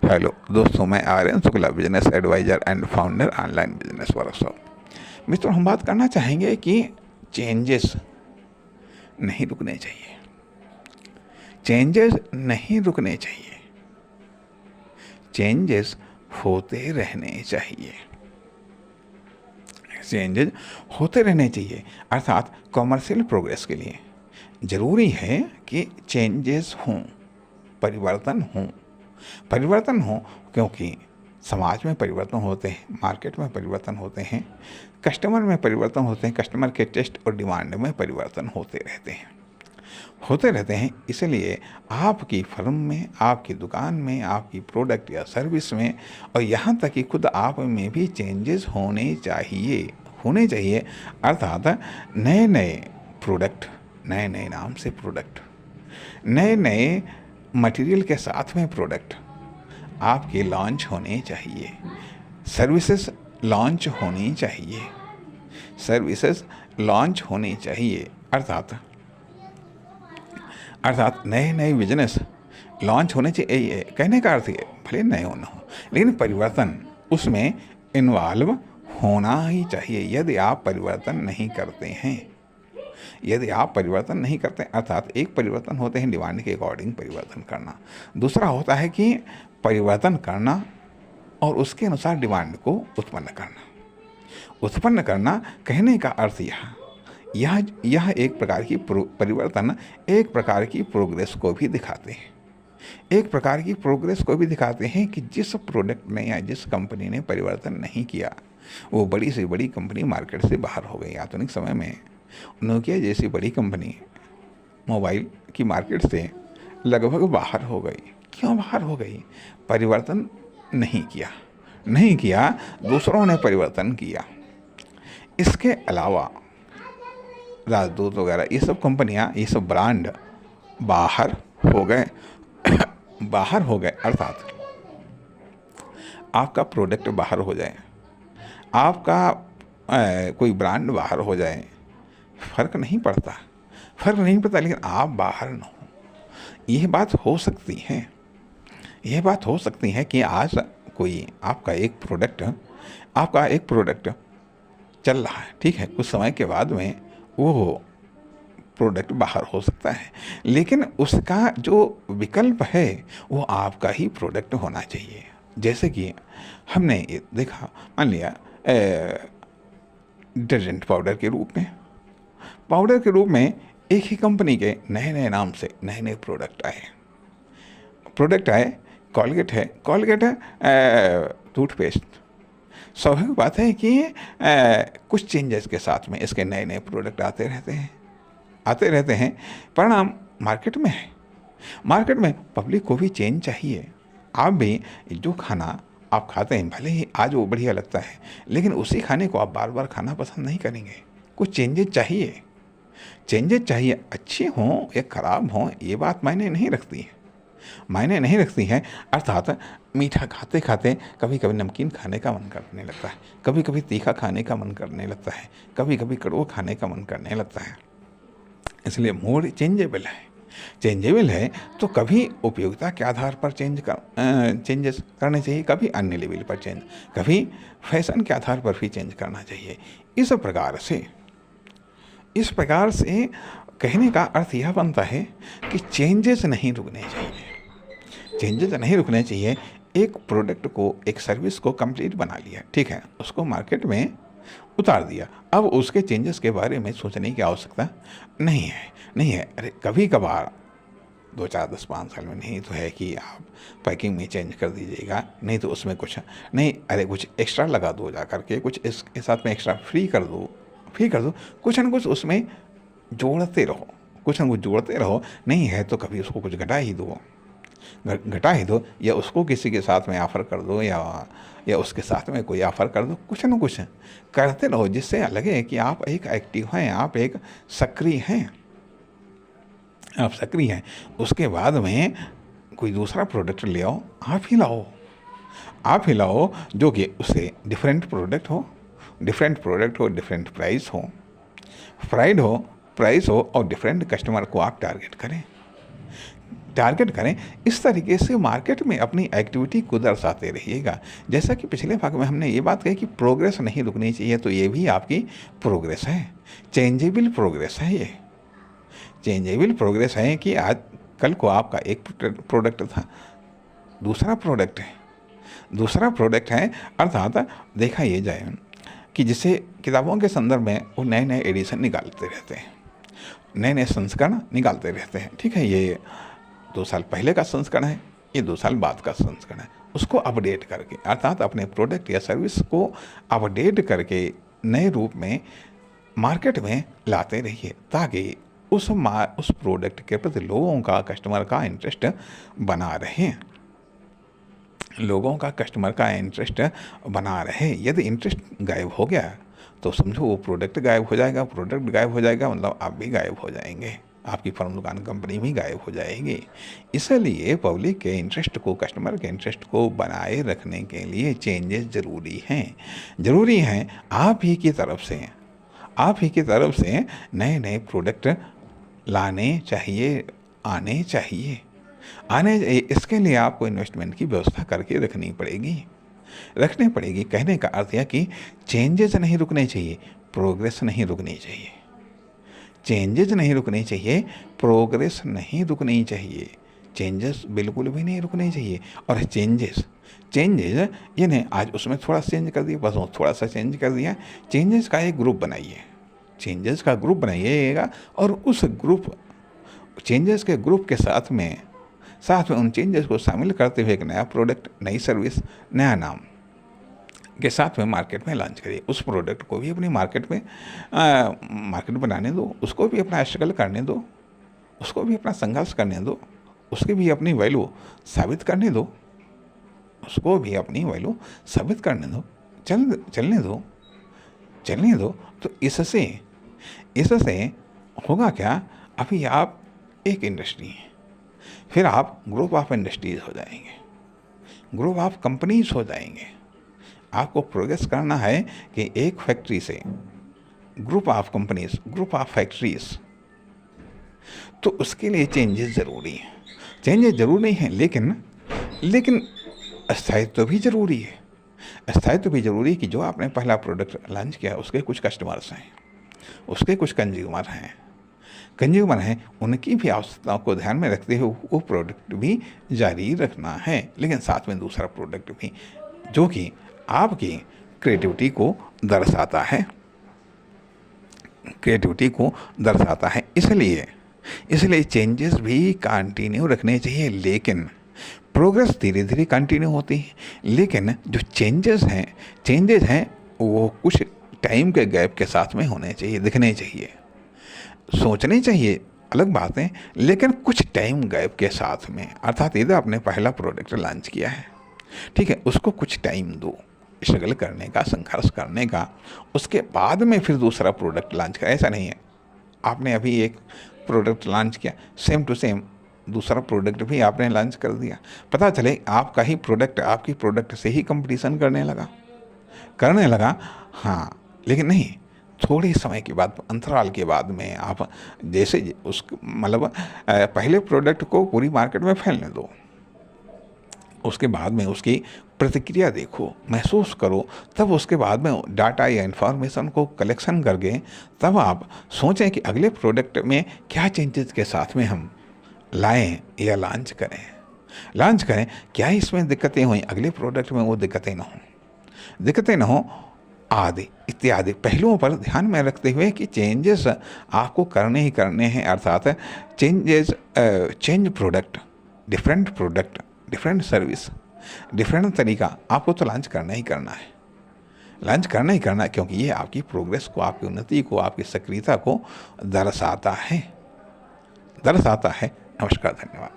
Hello दोस्तों, मैं Aryan Shukla, business adviser and founder online business workshop. मित्रों, हम बात करना चाहेंगे कि चेंजेस नहीं रुकने चाहिए। चेंजेस नहीं रुकने चाहिए, चेंजेस होते रहने चाहिए। चेंजेस होते रहने चाहिए अर्थात कॉमर्शियल प्रोग्रेस के लिए ज़रूरी है कि चेंजेस हों, परिवर्तन हो, क्योंकि समाज में परिवर्तन होते हैं, मार्केट में परिवर्तन होते हैं, कस्टमर में परिवर्तन होते हैं, कस्टमर के टेस्ट और डिमांड में परिवर्तन होते रहते हैं। इसलिए आपकी फर्म में, आपकी दुकान में, आपकी प्रोडक्ट या सर्विस में और यहाँ तक कि खुद आप में भी चेंजेस होने चाहिए अर्थात नए नए प्रोडक्ट, नए नए नाम से प्रोडक्ट, नए नए मटेरियल के साथ में प्रोडक्ट आपके लॉन्च होने चाहिए। सर्विसेज लॉन्च होनी चाहिए अर्थात नए नए बिजनेस लॉन्च होने चाहिए। कहने का अर्थ ये, भले नए हो ना हो, लेकिन परिवर्तन उसमें इन्वॉल्व होना ही चाहिए। यदि आप परिवर्तन नहीं करते अर्थात एक परिवर्तन होते हैं डिमांड के अकॉर्डिंग परिवर्तन करना, दूसरा होता है कि परिवर्तन करना और उसके अनुसार डिमांड को उत्पन्न करना। कहने का अर्थ यह एक प्रकार की परिवर्तन एक प्रकार की प्रोग्रेस को भी दिखाते हैं कि जिस प्रोडक्ट ने या जिस कंपनी ने परिवर्तन नहीं किया वो बड़ी से बड़ी कंपनी मार्केट से बाहर हो गई। आधुनिक समय में नोकिया जैसी बड़ी कंपनी मोबाइल की मार्केट से लगभग बाहर हो गई। क्यों बाहर हो गई? परिवर्तन नहीं किया, दूसरों ने परिवर्तन किया। इसके अलावा राजदूत वगैरह ये सब कंपनियां, ये सब ब्रांड बाहर हो गए अर्थात आपका प्रोडक्ट बाहर हो जाए, आपका कोई ब्रांड बाहर हो जाए, फर्क नहीं पड़ता, लेकिन आप बाहर न हो। यह बात हो सकती है कि आज कोई आपका एक प्रोडक्ट चल रहा है, ठीक है, कुछ समय के बाद में वो प्रोडक्ट बाहर हो सकता है, लेकिन उसका जो विकल्प है वो आपका ही प्रोडक्ट होना चाहिए। जैसे कि हमने ये देखा, मान लिया डिटर्जेंट पाउडर के रूप में एक ही कंपनी के नए नए नाम से नए नए प्रोडक्ट आए। कॉलगेट है टूथपेस्ट। स्वाभाविक बात है कि कुछ चेंजेस के साथ में इसके नए नए प्रोडक्ट आते रहते हैं। परिणाम मार्केट में पब्लिक को भी चेंज चाहिए। आप भी जो खाना आप खाते हैं, भले ही आज वो बढ़िया लगता है, लेकिन उसी खाने को आप बार बार खाना पसंद नहीं करेंगे। कुछ चेंजेस चाहिए, अच्छे हों या खराब हों, ये बात मायने नहीं रखती है। अर्थात मीठा खाते खाते कभी कभी नमकीन खाने का मन करने लगता है, कभी कभी तीखा खाने का मन करने लगता है, कभी कभी कड़वा खाने का मन करने लगता है। इसलिए मूड चेंजेबल है तो कभी उपयोगिता के आधार पर चेंजेस करने चाहिए, कभी अन्य लेवल पर कभी फैशन के आधार पर भी चेंज करना चाहिए। इस प्रकार से कहने का अर्थ यह बनता है कि चेंजेस नहीं रुकने चाहिए। एक प्रोडक्ट को, एक सर्विस को कंप्लीट बना लिया, ठीक है, उसको मार्केट में उतार दिया, अब उसके चेंजेस के बारे में सोचने की आवश्यकता नहीं है। अरे कभी कभार 2, 4, 10, 5 साल में नहीं तो है कि आप पैकिंग में चेंज कर दीजिएगा, नहीं तो उसमें कुछ नहीं, अरे कुछ एक्स्ट्रा लगा दो, जा करके कुछ इसके साथ में एक्स्ट्रा फ्री कर दो, कुछ न कुछ उसमें जोड़ते रहो। नहीं है तो कभी उसको कुछ घटा ही दो या उसको किसी के साथ में ऑफ़र कर दो या उसके साथ में कोई ऑफ़र कर दो। कुछ न कुछ करते रहो जिससे लगे कि आप एक एक्टिव हैं, आप एक सक्रिय हैं। उसके बाद में कोई दूसरा प्रोडक्ट ले आओ, आप ही लाओ जो कि उससे डिफरेंट डिफरेंट प्राइस हो और डिफरेंट कस्टमर को आप टारगेट करें। टारगेट करें। इस तरीके से मार्केट में अपनी एक्टिविटी को दर्शाते रहिएगा। जैसा कि पिछले भाग में हमने ये बात कही कि प्रोग्रेस नहीं रुकनी चाहिए, तो ये भी आपकी प्रोग्रेस है, चेंजेबल प्रोग्रेस है। ये चेंजेबल प्रोग्रेस है कि आज कल को आपका एक प्रोडक्ट था, दूसरा प्रोडक्ट है। अर्थात देखा ये जाए कि जिसे किताबों के संदर्भ में वो नए नए एडिशन निकालते रहते हैं, नए नए संस्करण निकालते रहते हैं। ठीक है, ये 2 साल पहले का संस्करण है, ये 2 साल बाद का संस्करण है। उसको अपडेट करके, अर्थात अपने प्रोडक्ट या सर्विस को अपडेट करके नए रूप में मार्केट में लाते रहिए, ताकि उस प्रोडक्ट के प्रति लोगों का, कस्टमर का इंटरेस्ट बना रहे, लोगों का, कस्टमर का इंटरेस्ट बना रहे। यदि इंटरेस्ट गायब हो गया तो समझो वो प्रोडक्ट गायब हो जाएगा, प्रोडक्ट गायब हो जाएगा मतलब आप भी गायब हो जाएंगे, आपकी फर्म, दुकान, कंपनी भी गायब हो जाएगी। इसलिए पब्लिक के इंटरेस्ट को, कस्टमर के इंटरेस्ट को बनाए रखने के लिए चेंजेस ज़रूरी हैं। आप ही की तरफ से नए नए प्रोडक्ट लाने चाहिए, आने चाहिए। इसके लिए आपको इन्वेस्टमेंट की व्यवस्था करके रखनी पड़ेगी। कहने का अर्थ यह कि चेंजेस नहीं रुकने चाहिए, प्रोग्रेस नहीं रुकनी चाहिए। चेंजेस नहीं रुकने चाहिए, प्रोग्रेस नहीं रुकनी चाहिए। चेंजेस बिल्कुल भी नहीं रुकने चाहिए। और चेंजेस ये नहीं आज उसमें थोड़ा चेंज कर दिया, बस थोड़ा सा चेंज कर दिया। चेंजेस का एक ग्रुप बनाइएगा और उस चेंजेस के ग्रुप के साथ में उन चेंजेस को शामिल करते हुए एक नया प्रोडक्ट, नई सर्विस, नया नाम के साथ में मार्केट में लॉन्च करिए। उस प्रोडक्ट को भी अपनी मार्केट बनाने दो, उसको भी अपना स्ट्रगल करने दो, उसको भी अपना संघर्ष करने दो, उसकी भी अपनी वैल्यू साबित करने दो, चलने दो। तो इससे होगा क्या, अभी आप एक इंडस्ट्री हैं, फिर आप ग्रुप ऑफ इंडस्ट्रीज हो जाएंगे, ग्रुप ऑफ कंपनीज हो जाएंगे। आपको प्रोग्रेस करना है कि एक फैक्ट्री से group of companies, group of factories, तो उसके लिए चेंजेस ज़रूरी हैं। चेंजेस ज़रूरी हैं, लेकिन स्थायित्व भी ज़रूरी है। कि जो आपने पहला प्रोडक्ट लॉन्च किया उसके कुछ कस्टमर्स हैं, उसके कुछ कंज्यूमर हैं, उनकी भी आवश्यकताओं को ध्यान में रखते हुए वो प्रोडक्ट भी जारी रखना है, लेकिन साथ में दूसरा प्रोडक्ट भी जो कि आपकी क्रिएटिविटी को दर्शाता है। इसलिए चेंजेस भी कंटिन्यू रखने चाहिए, लेकिन प्रोग्रेस धीरे धीरे कंटिन्यू होती है। लेकिन जो चेंजेस हैं वो कुछ टाइम के गैप के साथ में होने चाहिए, दिखने चाहिए, सोचने चाहिए, अलग बात है, लेकिन कुछ टाइम गैप के साथ में। अर्थात यदि आपने पहला प्रोडक्ट लॉन्च किया है, ठीक है, उसको कुछ टाइम दो, स्ट्रगल करने का, संघर्ष करने का, उसके बाद में फिर दूसरा प्रोडक्ट लॉन्च करें। ऐसा नहीं है आपने अभी एक प्रोडक्ट लॉन्च किया, सेम टू सेम दूसरा प्रोडक्ट भी आपने लॉन्च कर दिया, पता चले आपका ही प्रोडक्ट आपकी प्रोडक्ट से ही कंपटीशन करने लगा। हाँ, लेकिन नहीं, थोड़े समय के बाद, अंतराल के बाद में आप जैसे उस पहले प्रोडक्ट को पूरी मार्केट में फैलने दो, उसके बाद में उसकी प्रतिक्रिया देखो, महसूस करो, तब उसके बाद में डाटा या इन्फॉर्मेशन को कलेक्शन करके तब आप सोचें कि अगले प्रोडक्ट में क्या चेंजेस के साथ में हम लाएं या लॉन्च करें। क्या इसमें दिक्कतें हुई, अगले प्रोडक्ट में वो दिक्कतें ना हो आदि इत्यादि पहलुओं पर ध्यान में रखते हुए कि चेंजेस आपको करने हैं। अर्थात change product, different service, different तरीका आपको तो लॉन्च करना ही करना है, क्योंकि ये आपकी प्रोग्रेस को, आपकी उन्नति को, आपकी सक्रियता को दर्शाता है। नमस्कार, धन्यवाद।